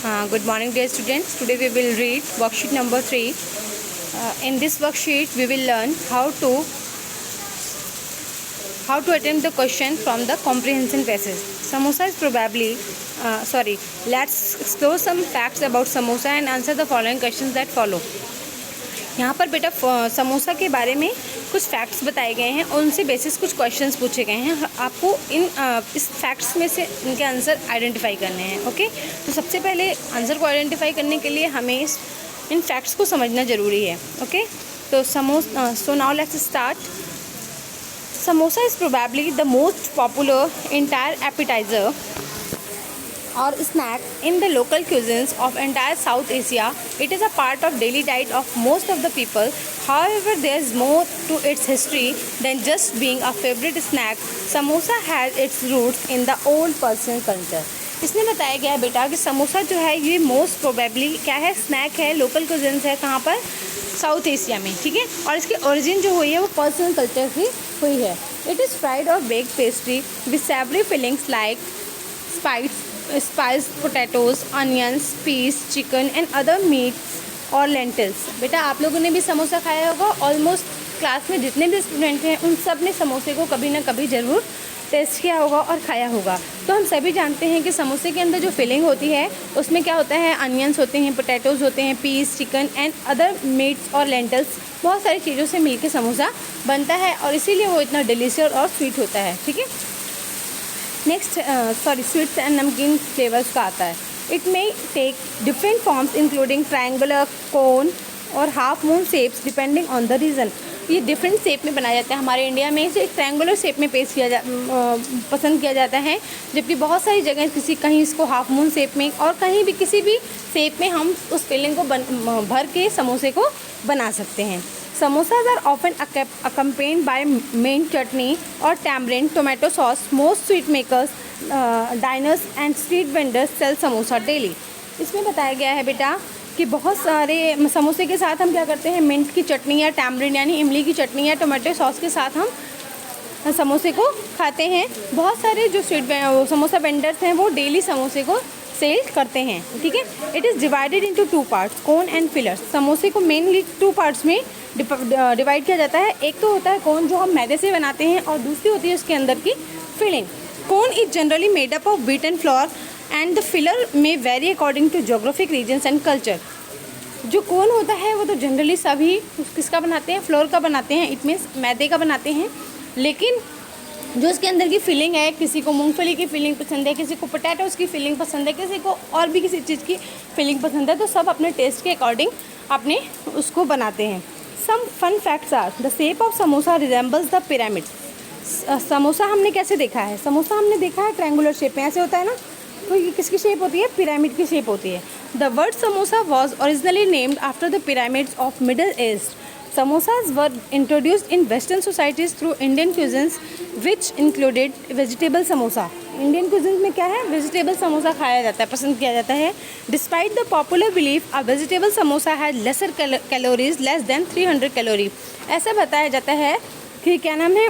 Good morning, dear students. Today we will read worksheet number 3. In this worksheet, we will learn how to attempt the question from the comprehension passage. Samosa is probably let's explore some facts about samosa and answer the following questions that follow. यहाँ पर बेटा समोसा के बारे में कुछ facts बताए गए हैं और उनसे बेसिस कुछ क्वेश्चंस पूछे गए हैं. आपको इस फैक्ट्स में से इनके आंसर आइडेंटिफाई करने हैं. ओके, तो सबसे पहले आंसर को आइडेंटिफाई करने के लिए हमें इन फैक्ट्स को समझना ज़रूरी है. ओके, तो so now let's start. Samosa is probably the most popular entire appetiser or snack in the local cuisines of entire South Asia. It is a part of daily diet of most of the people. However, there is more to its history than just being a favorite snack. Samosa has its roots in the old Persian culture. इसमें बताया गया है बेटा कि समोसा जो है ये most probably क्या है, स्नैक है, लोकल कुजिन्स है. कहाँ पर? साउथ एशिया में. ठीक है, और इसकी ओरिजिन जो हुई है वो पर्शियन कल्चर से हुई है. इट इज़ फ्राइड और baked pastry with savoury fillings like spiced potatoes, onions, peas, chicken and other meats और lentils. बेटा आप लोगों ने भी समोसा खाया होगा. ऑलमोस्ट क्लास में जितने भी स्टूडेंट हैं उन सब ने समोसे को कभी ना कभी ज़रूर टेस्ट किया होगा और खाया होगा. तो हम सभी जानते हैं कि समोसे के अंदर जो फिलिंग होती है उसमें क्या होता है, अनियंस होते हैं, पोटैटोज़ होते हैं, peas, chicken and other meats और लेंटल्स. बहुत सारी चीज़ों से मिलकर समोसा बनता है और इसीलिए वो इतना डिलीशियस और स्वीट होता है. ठीक है, next sweets and namkeen flavours का आता है. It may take different forms including triangular, cone और half moon shapes depending on the region. ये डिफरेंट शेप में बनाया जाता है. हमारे इंडिया में इसे एक ट्रायंगुलर शेप में पेश किया पसंद किया जाता है, जबकि बहुत सारी जगह कहीं इसको हाफ मून शेप में और कहीं भी किसी भी शेप में हम उस फिलिंग को भर के समोसे को बना सकते हैं. Samosas are often accompanied by mint chutney or tamarind tomato sauce. Most sweet makers, diners and street vendors sell samosa daily. इसमें बताया गया है बेटा कि बहुत सारे समोसे के साथ हम क्या करते हैं, मिंट की चटनी या टैमरिंड यानी इमली की चटनी या टोमेटो सॉस के साथ हम समोसे को खाते हैं. बहुत सारे जो समोसा वेंडर्स हैं वो डेली समोसे को सेल करते हैं. ठीक है, it is divided into 2 parts, cone and fillers. समोसे को मेनली 2 पार्ट्स में डिवाइड किया जाता है. एक तो होता है कोन जो हम मैदे से बनाते हैं और दूसरी होती है उसके अंदर की filling. Cone is generally made up of wheat and flour and the filler में vary according to geographic regions and culture. जो कोन होता है वो तो जनरली सभी किसका बनाते हैं, फ्लोर का बनाते हैं, इट मीन्स मैदे का बनाते हैं. लेकिन जो उसके अंदर की फिलिंग है, किसी को मूंगफली की फिलिंग पसंद है, किसी को पोटैटोज़ की फिलिंग पसंद है, किसी को और भी किसी चीज़ की फिलिंग पसंद है, तो सब अपने टेस्ट के अकॉर्डिंग अपने उसको बनाते हैं. Some fun facts are the shape of samosa resembles the pyramid. Samosa हमने कैसे देखा है, समोसा हमने देखा है ट्रायंगुलर शेप में, ऐसे होता है ना. तो ये किसकी शेप होती है, पिरामिड की शेप होती है. The word samosa was originally named after the pyramids of middle east. Samosas were introduced in Western societies through Indian cuisines, which included vegetable samosa. Indian cuisines में क्या है, vegetable samosa खाया जाता है, पसंद किया जाता है. Despite the popular belief, a vegetable samosa has lesser calories, less than 300 calories. ऐसा बताया जाता है कि क्या नाम है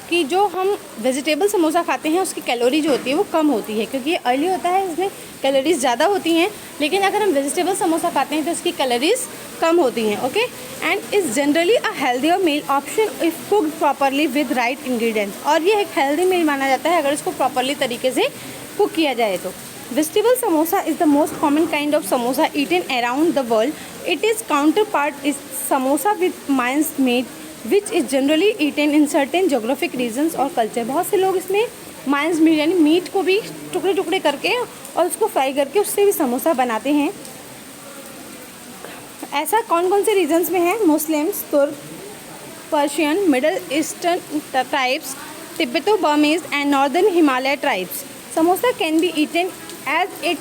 कि जो हम वेजिटेबल समोसा खाते हैं उसकी कैलोरी जो होती है वो कम होती है, क्योंकि ये ऑयली होता है, इसमें कैलोरीज ज़्यादा होती हैं. लेकिन अगर हम वेजिटेबल समोसा खाते हैं तो इसकी कैलोरीज कम होती हैं. Okay, and is generally a healthier meal option if cooked properly with right ingredients. और ये एक हेल्दी मील माना जाता है अगर इसको प्रॉपरली तरीके से कुक किया जाए तो. Vegetable samosa is the most common kind of samosa eaten around the world. It is counterpart is samosa with mince meat which is generally eaten in certain geographic regions और कल्चर. बहुत से लोग इसमें माइंस मीट यानी meet को भी टुकड़े टुकड़े करके और उसको फ्राई करके उससे भी समोसा बनाते हैं. ऐसा कौन कौन से रीजन्स में है, Muslims, Turk, Persian, Middle Eastern tribes, Tibeto Burmese and northern Himalaya tribes. Samosa can be eaten as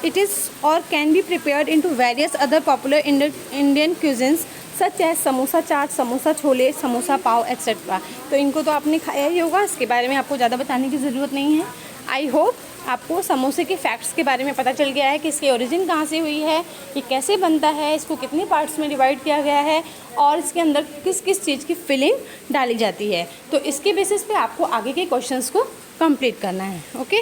it is or can be prepared into various other popular Indian cuisines सच है समोसा चाट, समोसा छोले, समोसा पाव एक्सेट्रा. तो इनको तो आपने खाया ही होगा, इसके बारे में आपको ज़्यादा बताने की ज़रूरत नहीं है. आई होप आपको समोसे के फैक्ट्स के बारे में पता चल गया है कि इसकी ओरिजिन कहाँ से हुई है, ये कैसे बनता है, इसको कितने पार्ट्स में डिवाइड किया गया है और इसके अंदर किस किस चीज़ की फिलिंग डाली जाती है. तो इसके बेसिस पे आपको आगे के क्वेश्चंस को कंप्लीट करना है. ओके.